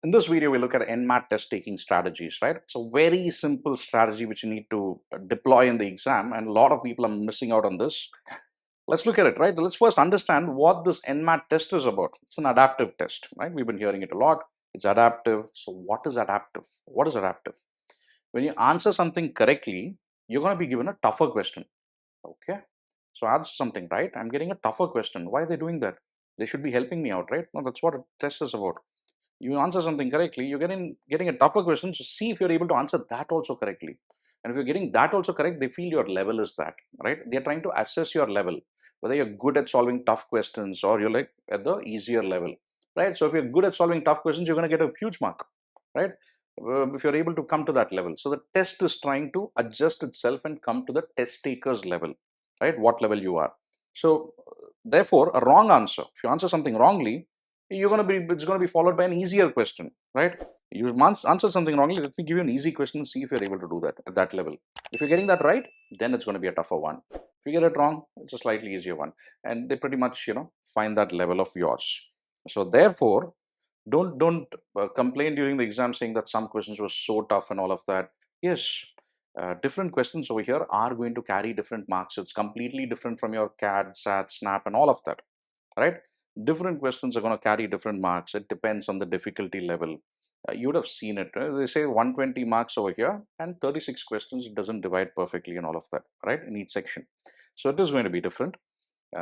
In this video, we look at NMAT test taking strategies, right? It's a very simple strategy which you need to deploy in the exam, and a lot of people are missing out on this. Let's look at it, right? Let's first understand what this NMAT test is about. It's an adaptive test, right? We've been hearing it a lot. It's adaptive. So what is adaptive? What is adaptive? When you answer something correctly, you're going to be given a tougher question, okay? So answer something right, I'm getting a tougher question. Why are they doing that? They should be helping me out, right? No, that's what a test is about. You answer something correctly, you're getting a tougher question to see if you're able to answer that also correctly. And if you're getting that also correct, they feel your level is that, right? They're trying to assess your level, whether you're good at solving tough questions or you're like at the easier level, right? So if you're good at solving tough questions, you're going to get a huge mark, right? If you're able to come to that level. So the test is trying to adjust itself and come to the test taker's level, right? What level you are. So therefore, a wrong answer, if you answer something wrongly, it's going to be followed by an easier question, right? You answer something wrongly, let me give you an easy question and see if you're able to do that at that level. If you're getting that right, then it's going to be a tougher one. If you get it wrong, it's a slightly easier one. And they pretty much, find that level of yours. So therefore, don't complain during the exam saying that some questions were so tough and all of that. Yes, different questions over here are going to carry different marks. It's completely different from your CAD, SAT, SNAP, and all of that, right? Different questions are going to carry different marks. It depends on the difficulty level. You would have seen it. They say 120 marks over here and 36 questions. It doesn't divide perfectly and all of that, right? In each section. So it is going to be different.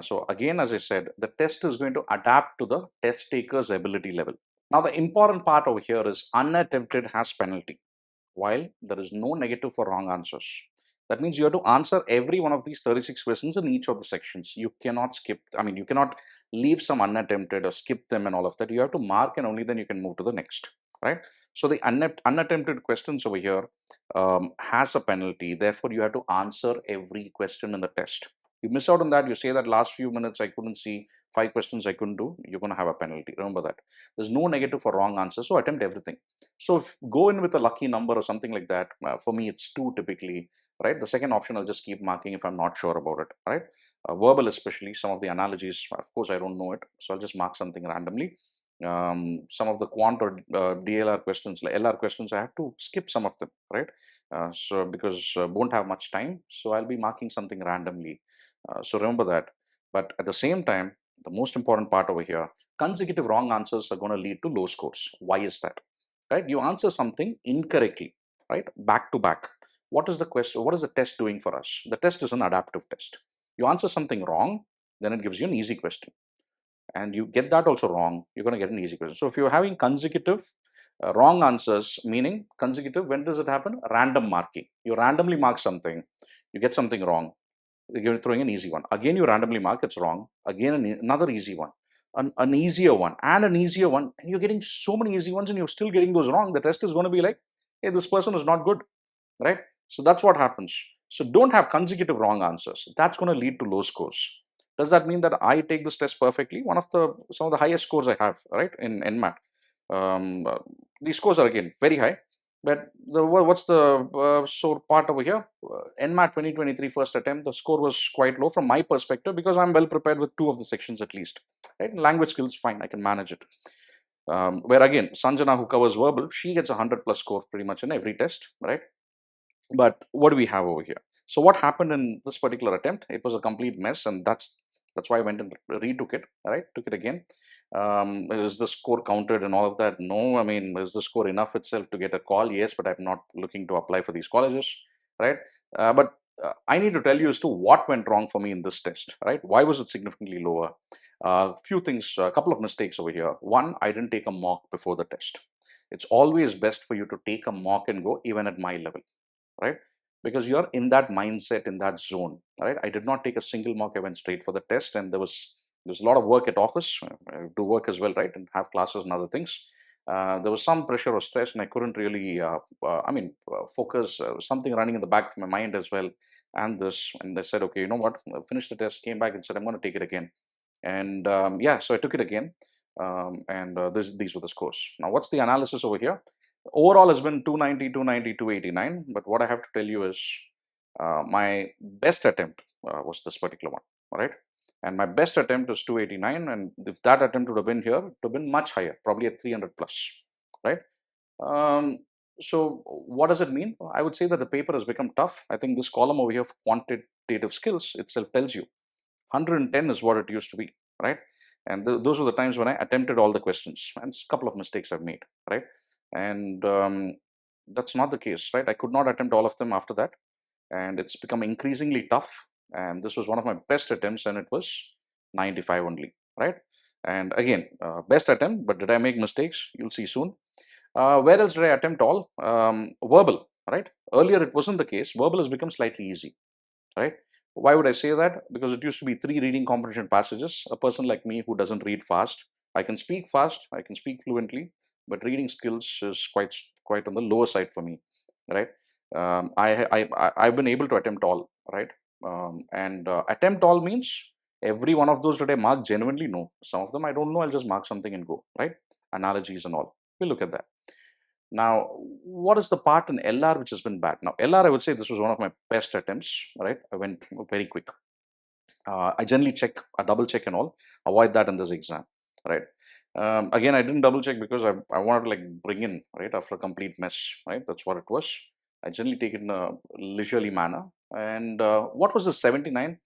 So again, as I said, the test is going to adapt to the test taker's ability level. Now, the important part over here is unattempted has penalty, while there is no negative for wrong answers. That means you have to answer every one of these 36 questions in each of the sections. You cannot skip, you cannot leave some unattempted or skip them and all of that. You have to mark and only then you can move to the next, right? So the unattempted questions over here has a penalty. Therefore, you have to answer every question in the test. You miss out on that, you say that last few minutes I couldn't see 5 questions I couldn't do, you're going to have a penalty. Remember that. There's no negative for wrong answer, so attempt everything. So if go in with a lucky number or something like that, for me it's 2 typically, right? The second option I'll just keep marking if I'm not sure about it, right? Verbal especially, some of the analogies, of course I don't know it, so I'll just mark something randomly. Some of the quant or DLR questions, like LR questions, I have to skip some of them, right? So because won't have much time, so I'll be marking something randomly. So remember that. But at the same time, the most important part over here, consecutive wrong answers are going to lead to low scores. Why is that? Right? You answer something incorrectly, right? Back to back. What is the question? What is the test doing for us? The test is an adaptive test. You answer something wrong, then it gives you an easy question. And you get that also wrong, you're going to get an easy question. So if you're having consecutive wrong answers, meaning consecutive, when does it happen? Random marking. You randomly mark something, you get something wrong, you're throwing an easy one. Again, you randomly mark, it's wrong. Again, another easy one, an easier one, and an easier one. And you're getting so many easy ones and you're still getting those wrong. The test is going to be like, hey, this person is not good, right? So that's what happens. So don't have consecutive wrong answers. That's going to lead to low scores. Does that mean that I take this test perfectly? Some of the highest scores I have, right, in NMAT. These scores are again very high. But what's the sore part over here? NMAT 2023 first attempt, the score was quite low from my perspective because I'm well prepared with 2 of the sections at least. Right? Language skills, fine, I can manage it. Where again, Sanjana, who covers verbal, she gets a 100+ score pretty much in every test, right? But what do we have over here? So what happened in this particular attempt? It was a complete mess, and that's why I went and retook it, right? Took it again. Is the score counted and all of that? No, I mean, is the score enough itself to get a call? Yes, but I'm not looking to apply for these colleges, right? But I need to tell you as to what went wrong for me in this test, right? Why was it significantly lower? Few things, a couple of mistakes over here. One, I didn't take a mock before the test. It's always best for you to take a mock and go even at my level, right? Because you're in that mindset, in that zone, right? I did not take a single mock. I went straight for the test, and there was a lot of work at office, do work as well, right, and have classes and other things. There was some pressure or stress, and I couldn't really, focus. Something running in the back of my mind as well, and I said, okay, you know what? Finished the test, came back, and said, I'm going to take it again, and yeah, so I took it again, and these were the scores. Now, what's the analysis over here? Overall has been 290, 290, 289. But what I have to tell you is my best attempt was this particular one, right? And my best attempt is 289. And if that attempt would have been here, it would have been much higher, probably at 300+. right? Um, so what does it mean? I would say that the paper has become tough. I think this column over here of quantitative skills itself tells you 110 is what it used to be, right? And those were the times when I attempted all the questions, and a couple of mistakes I've made, right? And that's not the case, right? I could not attempt all of them after that, and it's become increasingly tough. And this was one of my best attempts, and it was 95 only, right? And again, best attempt, but did I make mistakes? You'll see soon. Where else did I attempt all? Verbal, right? Earlier it wasn't the case. Verbal has become slightly easy, right? Why would I say that? Because it used to be 3 reading comprehension passages. A person like me who doesn't read fast, I can speak fast, I can speak fluently, but reading skills is quite on the lower side for me, right? I've been able to attempt all, right? And attempt all means every one of those did I mark genuinely? No. Some of them I don't know. I'll just mark something and go, right? Analogies and all. We'll look at that. Now, what is the part in LR which has been bad? Now, LR, I would say this was one of my best attempts, right? I went very quick. I generally check, a double check and all, avoid that in this exam, right? Again, I didn't double check because I wanted to like bring in, right, after a complete mess, right? That's what it was. I generally take it in a leisurely manner. And what was the 79?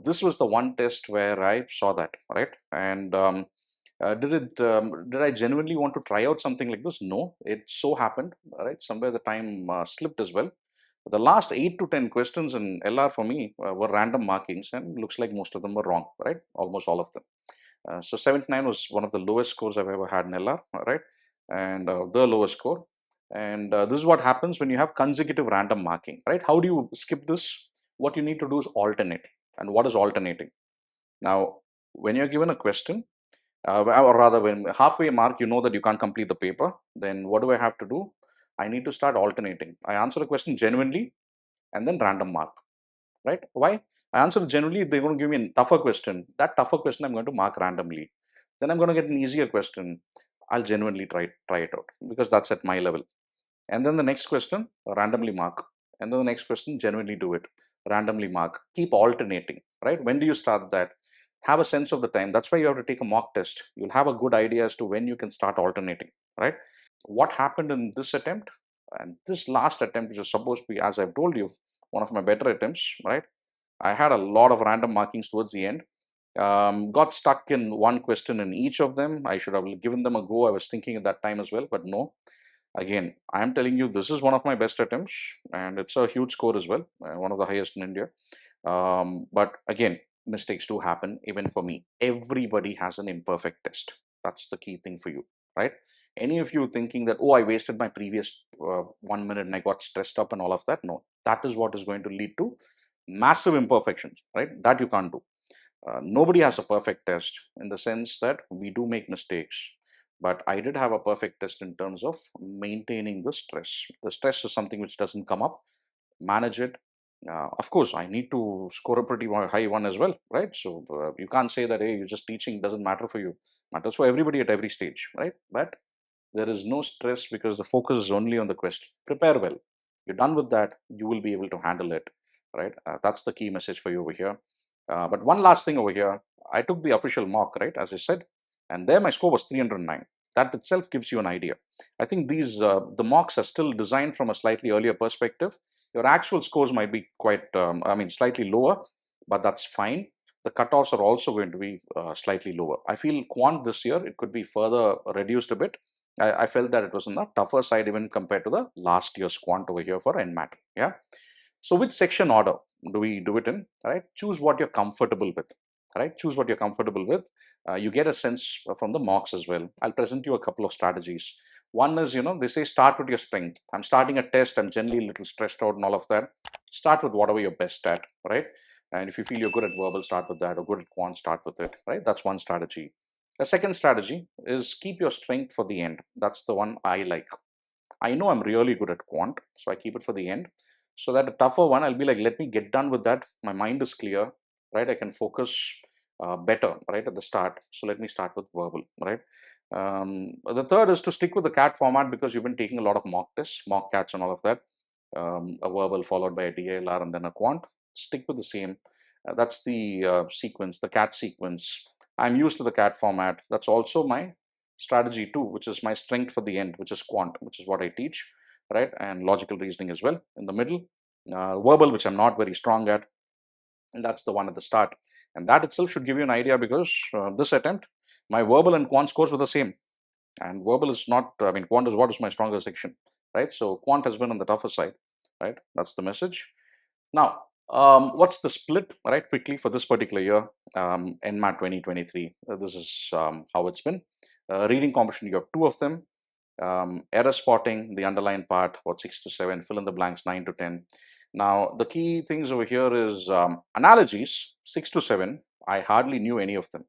This was the one test where I saw that, right? And did I genuinely want to try out something like this? No, it so happened, right? Somewhere the time slipped as well. The last 8 to 10 questions in LR for me were random markings, and looks like most of them were wrong, right? Almost all of them. So 79 was one of the lowest scores I've ever had in LR, right? And the lowest score. And this is what happens when you have consecutive random marking, right? How do you skip this? What you need to do is alternate. And what is alternating? Now, when you're given a question, or rather when halfway mark you know that you can't complete the paper, then what do I have to do? I need to start alternating. I answer a question genuinely and then random mark, right? Why? I answer it genuinely, they're going to give me a tougher question. That tougher question I'm going to mark randomly. Then I'm going to get an easier question. I'll genuinely try it out because that's at my level. And then the next question, randomly mark. And then the next question, genuinely do it. Randomly mark. Keep alternating, right? When do you start that? Have a sense of the time. That's why you have to take a mock test. You'll have a good idea as to when you can start alternating, right? What happened in this attempt and this last attempt, which is supposed to be, as I've told you, one of my better attempts, right? I had a lot of random markings towards the end. Got stuck in one question in each of them. I should have given them a go. I was thinking at that time as well, but no. Again, I am telling you, this is one of my best attempts, and it's a huge score as well, one of the highest in India. But again, mistakes do happen, even for me. Everybody has an imperfect test. That's the key thing for you, right? Any of you thinking that, oh, I wasted my previous 1 minute and I got stressed up and all of that, no, that is what is going to lead to massive imperfections, right? That you can't do. Nobody has a perfect test in the sense that we do make mistakes, but I did have a perfect test in terms of maintaining the stress. The stress is something which doesn't come up. Manage it. Of course, I need to score a pretty high one as well, right? So you can't say that, hey, you're just teaching, doesn't matter for you. Matters for everybody at every stage, right? But there is no stress because the focus is only on the question. Prepare well. You're done with that, you will be able to handle it, right? That's the key message for you over here. But one last thing over here, I took the official mock, right, as I said, and there my score was 309. That itself gives you an idea. I think the mocks are still designed from a slightly earlier perspective. Your actual scores might be quite, slightly lower, but that's fine. The cutoffs are also going to be slightly lower. I feel quant this year, it could be further reduced a bit. I felt that it was on the tougher side even compared to the last year's quant over here for NMAT. Yeah. So which section order do we do it in? Right? Choose what you're comfortable with. Right? Choose what you're comfortable with. You get a sense from the mocks as well. I'll present you a couple of strategies. One is, they say start with your strength. I'm starting a test. I'm generally a little stressed out and all of that. Start with whatever you're best at, right? And if you feel you're good at verbal, start with that, or good at quant, start with it, right? That's one strategy. A second strategy is keep your strength for the end. That's the one I like. I know I'm really good at quant, so I keep it for the end. So that a tougher one, I'll be like, let me get done with that. My mind is clear, right? I can focus better, right, at the start. So let me start with verbal, right? The third is to stick with the CAT format because you've been taking a lot of mock tests, mock cats and all of that. A verbal followed by a DALR and then a quant. Stick with the same. That's the sequence, the CAT sequence. I'm used to the CAT format. That's also my strategy 2, which is my strength for the end, which is quant, which is what I teach, right? And logical reasoning as well in the middle. Verbal, which I'm not very strong at, and that's the one at the start. And that itself should give you an idea, because this attempt, my verbal and quant scores were the same. And verbal is not, I mean, quant is what is my stronger section, right? So quant has been on the tougher side, right? That's the message. Now, what's the split, right? Quickly for this particular year, NMAT 2023. This is how it's been. Reading comprehension, you have two of them. Error spotting, the underlined part, about 6 to 7. Fill in the blanks, 9 to 10. Now, the key things over here is analogies, 6 to 7. I hardly knew any of them.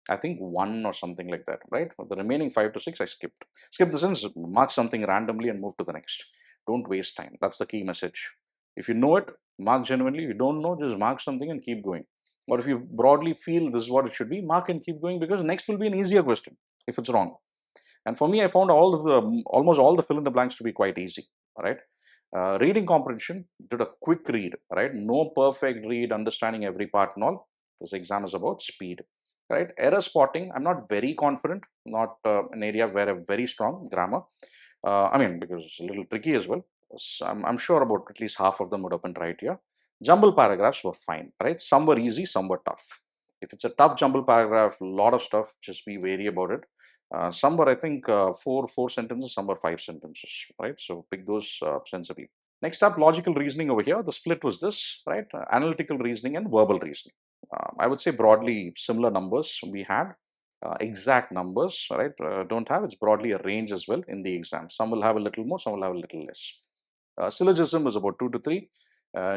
I think one or something like that, right? The remaining 5 to 6 I skipped. Skip the sense, mark something randomly and move to the next. Don't waste time. That's the key message. If you know it, mark genuinely. If you don't know, just mark something and keep going. Or if you broadly feel this is what it should be, mark and keep going, because next will be an easier question if it's wrong. And for me, I found almost all the fill in the blanks to be quite easy. Right? Reading comprehension, did a quick read, right? No perfect read, understanding every part and all. This exam is about speed, right? Error spotting, I'm not very confident, not an area where I'm very strong. Grammar, I mean, because it's a little tricky as well. So I'm sure about at least half of them would have been right here. Jumble paragraphs were fine, right? Some were easy, some were tough. If it's a tough jumble paragraph, a lot of stuff, just be wary about it. Some were, I think, four sentences, some were 5 sentences, right? So pick those sensibly. Next up, logical reasoning over here. The split was this, right? Analytical reasoning and verbal reasoning. I would say broadly similar numbers we had. Exact numbers, right? Don't have. It's broadly a range as well in the exam. Some will have a little more, some will have a little less. Syllogism is about 2 to 3.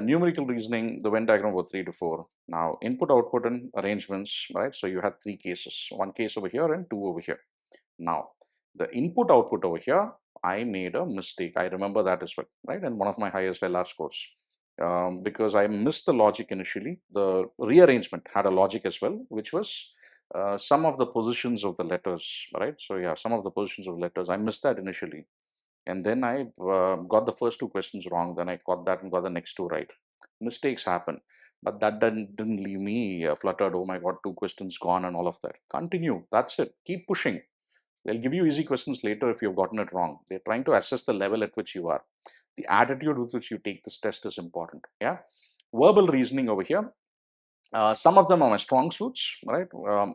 Numerical reasoning, the Venn diagram was 3 to 4. Now, input, output, and arrangements, right? So you had 3 cases, one case over here and 2 over here. Now, the input output over here, I made a mistake. I remember that as well, right? And one of my highest LR scores. Because I missed the logic initially. The rearrangement had a logic as well, which was some of the positions of the letters, right? So yeah, some of the positions of letters, I missed that initially. And then I got the first 2 questions wrong. Then I got that and got the next 2 right. Mistakes happen. But that didn't leave me fluttered. Oh my God, 2 questions gone and all of that. Continue. That's it. Keep pushing. They'll give you easy questions later if you've gotten it wrong. They're trying to assess the level at which you are. The attitude with which you take this test is important. Yeah. Verbal reasoning over here. Some of them are my strong suits, right?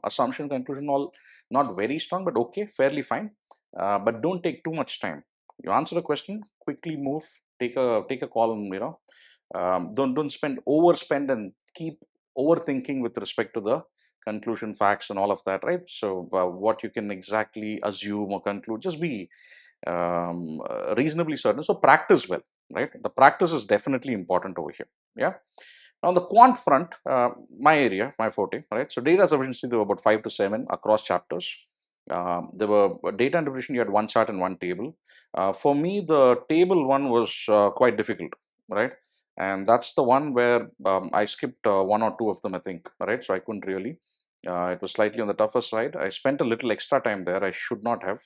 Assumption, conclusion, all not very strong, but okay, fairly fine. But don't take too much time. You answer a question, quickly move, take a call, and don't overspend and keep overthinking with respect to the conclusion, facts, and all of that, right? So what you can exactly assume or conclude, just be reasonably certain. So practice well, right? The practice is definitely important over here. Yeah. On the quant front, my area, my forte, right? So data sufficiency, there were about 5 to 7 across chapters. There were data interpretation, you had one chart and one table. For me, the table one was quite difficult, right? And that's the one where I skipped 1 or 2 of them, I think, right? So I couldn't really. It was slightly on the tougher side. I spent a little extra time there. I should not have.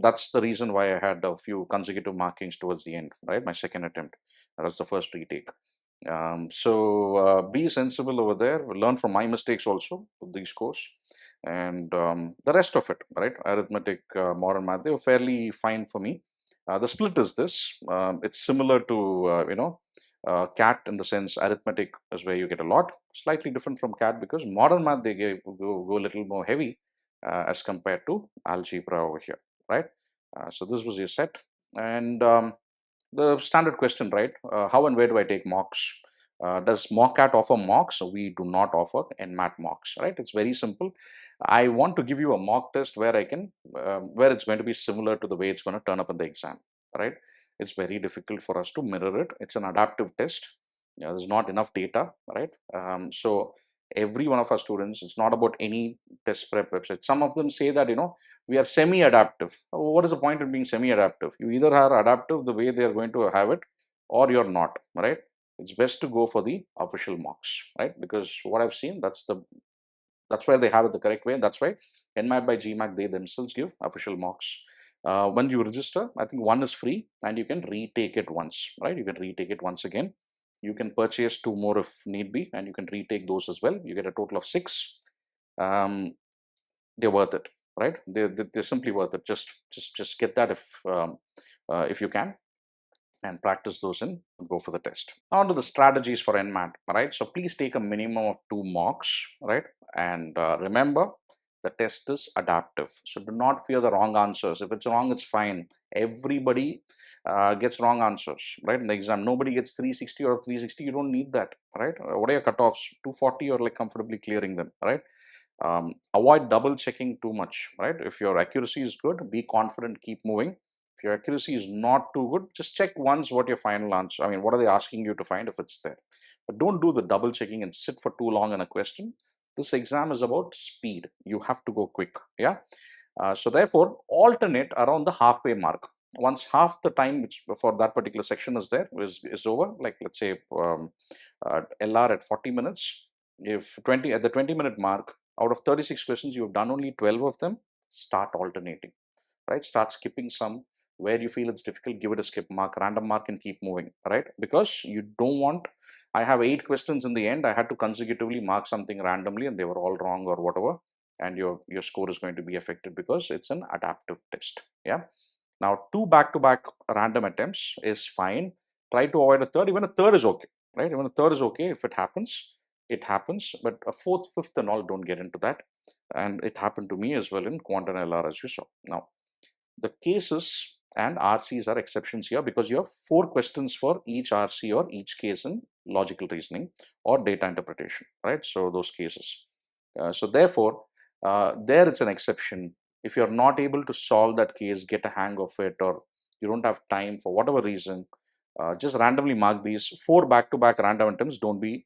That's the reason why I had a few consecutive markings towards the end, right? My second attempt. That's the first retake. Be sensible over there. Learn from my mistakes also with these scores, and the rest of it, right? Arithmetic, modern math, they were fairly fine for me. The split is this. It's similar to CAT in the sense arithmetic is where you get a lot. Slightly different from CAT because modern math they go a little more heavy as compared to algebra over here, right? So this was your set, and the standard question, right? How and where do I take mocks? Does Mockat offer mocks? We do not offer NMAT mocks, right? It's very simple. I want to give you a mock test where where it's going to be similar to the way it's going to turn up in the exam, right? It's very difficult for us to mirror it. It's an adaptive test. There's not enough data, right? So every one of our students, it's not about any test prep website. Some of them say that, we are semi-adaptive. What is the point of being semi-adaptive? You either are adaptive the way they are going to have it, or you're not, right? It's best to go for the official mocks, right? Because what I've seen, that's why they have it the correct way, and that's why NMAT by GMAT, they themselves give official mocks. When you register, I think one is free, and you can retake it once, right? You can retake it once again. You can purchase 2 more if need be, and you can retake those as well. You get a total of 6. They're worth it. right? They're simply worth it. Just get that if you can, and practice those and go for the test. On to the strategies for NMAT, right? So please take a minimum of 2 mocks, right? And remember, the test is adaptive. So do not fear the wrong answers. If it's wrong, it's fine. Everybody gets wrong answers, right? In the exam, nobody gets 360 or 360. You don't need that, right? What are your cutoffs? 240, you're like comfortably clearing them, right? Avoid double checking too much, right? If your accuracy is good, be confident, keep moving. If your accuracy is not too good, just check once what your final answer, I mean, what are they asking you to find if it's there. But don't do the double checking and sit for too long in a question. This exam is about speed. You have to go quick, yeah? So therefore, alternate around the halfway mark. Once half the time which for that particular section is there is over, like let's say LR at 40 minutes, if 20 at the 20-minute mark, out of 36 questions, you've done only 12 of them, start alternating, right? Start skipping some. Where you feel it's difficult, give it a skip mark, random mark, and keep moving, right? Because you don't want, I have 8 questions in the end, I had to consecutively mark something randomly and they were all wrong or whatever, and your score is going to be affected because it's an adaptive test, yeah? Now, 2 back-to-back random attempts is fine. Try to avoid a third. Even a third is okay, right? Even a third is okay. If it happens. But a fourth, fifth, and all, don't get into that. And it happened to me as well in quant and LR, as you saw. Now, the cases and RCs are exceptions here because you have 4 questions for each RC or each case in logical reasoning or data interpretation, right? So those cases. So therefore, there it's an exception. If you're not able to solve that case, get a hang of it, or you don't have time for whatever reason, just randomly mark these 4 back-to-back random attempts. Don't be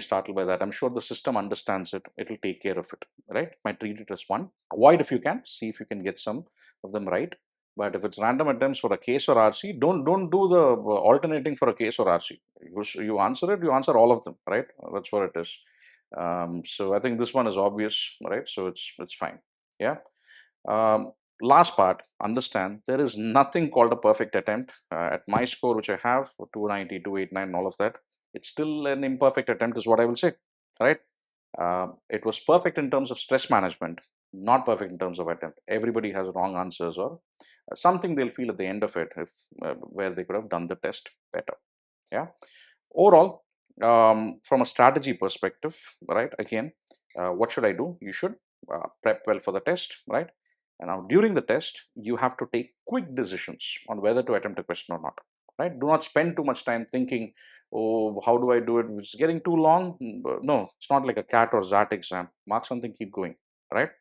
startled by that. I'm sure the system understands it. It'll take care of it, right? Might treat it as one. Avoid if you can. See if you can get some of them right. But if it's random attempts for a case or RC, don't do the alternating for a case or RC. You answer it, you answer all of them, right? That's what it is. So I think this one is obvious, right? So it's fine. Yeah. Um, Last part, understand there is nothing called a perfect attempt. At my score, which I have 290, 289, all of that, it's still an imperfect attempt, is what I will say, right? It was perfect in terms of stress management, not perfect in terms of attempt. Everybody has wrong answers or something they'll feel at the end of it if where they could have done the test better. Yeah. Overall, from a strategy perspective, right? Again, what should I do? You should prep well for the test, right? And now during the test, you have to take quick decisions on whether to attempt a question or not, right? Do not spend too much time thinking, oh, how do I do it? It's getting too long. No, it's not like a CAT or ZAT exam. Mark something, keep going, right?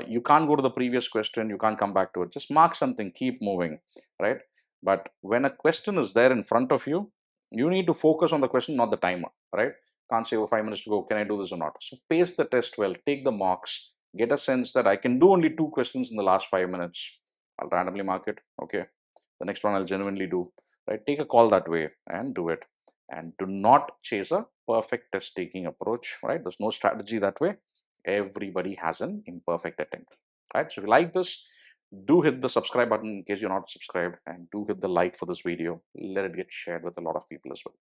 You can't go to the previous question, you can't come back to it. Just mark something, keep moving, right? But when a question is there in front of you, you need to focus on the question, not the timer, right? Can't say, oh, 5 minutes to go, can I do this or not? So pace the test well, take the mocks, get a sense that I can do only 2 questions in the last 5 minutes. I'll randomly mark it. Okay. The next one I'll genuinely do, right? Take a call that way and do it. And do not chase a perfect test taking approach, right? There's no strategy that way. Everybody has an imperfect attempt, right? So if you like this, do hit the subscribe button in case you're not subscribed, and do hit the like for this video. Let it get shared with a lot of people as well.